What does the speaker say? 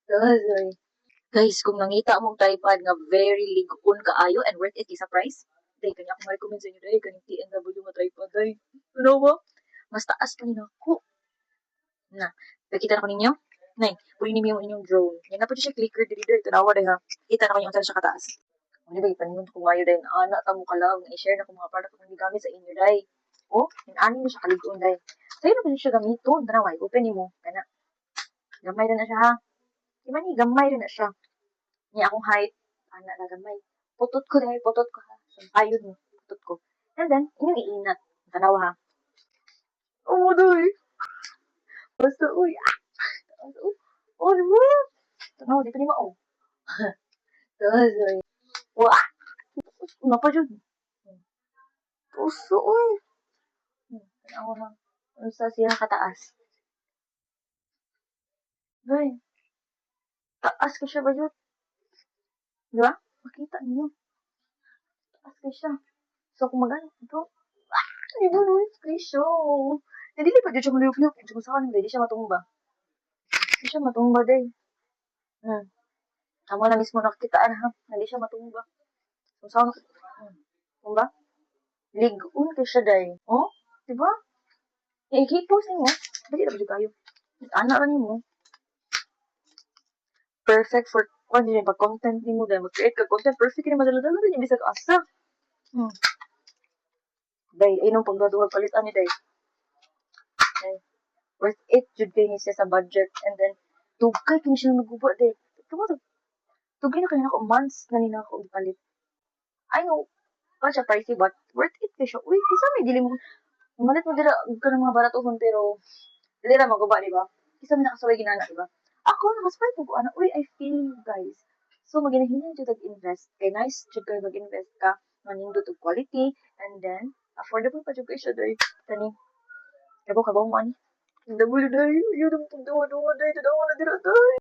Sorry. Guys, kung nangita mong tripod nga very ligon kaayo and worth it sa price, day kanya akong recommend sa inyo day kaning TNW nga tripod day. Ano ba? Mas taas pa nila ako. Na, nakita na ko ninyo? Nay, puli niyo yung inyong drone. Yan na po siya clicker dili day. Tanawa day ha. Kita na ko yung siya kataas. Ano ba ipaningon ko ngayon day na anak tamo ka lang i-share na ko mga product kung gamit sa inyo day. Oh, ani mo siya kaligon day. Sa'yo na ba siya gamiton? Tanaway, open ni mo. Kana. Gamay rin na siya ha. Di ba ni gamay rin na siya. Niya akong height, anak na gamay. Putot ko dahil, putot ko ha. Ayun mo, putot ko. And then, inyong iinat. Tanawa ha. Oo, doy. Basta, uy. Oh, ano mo? Tanawa, di pa ni mao. Sorry. Wah! Una pa dyan. Puso, uy. Tanawa ha. Ano sa siya kataas? Doy. Taas ka siya ba yun? Di ba? Makita niyo. Taas ka siya. So, kung magano, ito, di ba no, presyo. Hindi pa dyan siya maliyok-liyok. Kung saan, hindi siya matumba. Hindi siya matumba, day. Amo na mismo nakitaan ha. Hindi siya matumba. Kung saan, tumba? Ligon ka siya, day. Oh? Diba? I-post niyo. Dali na ba siya kayo? Anak na niyo mo. Perfect for, kung hindi pag content niyo mo, day. Mag-create ka content. Perfect ka na madala-dala rin yung bisag asa. Day, ay nung pagdaduhag palitan ni day. Day. Worth it, jud kayo niya sa budget. And then, tugkay kayo siya naguba, day. Tugkay na kayo na ako months na nina ako ipalit. I know, pa siya pricey, but worth it kayo siya. Uy, kisa may dili mo, umalit mo dila ka ng mga baratuhon, pero, dili na maguba, di ba? Kisa may nakasaway ginana, di ba? Ako, nakasaway po ko, ano, uy, I feel you guys. So, maginahinan dyan nag-invest. Kay nice, dyan kayo mag-invest ka. Manindo to quality, and then, affordable pa dyan kayo siya, day. Tani, kabo mo ani. Double day, yun ang pagdawa-dawa day, tadawa na dira day.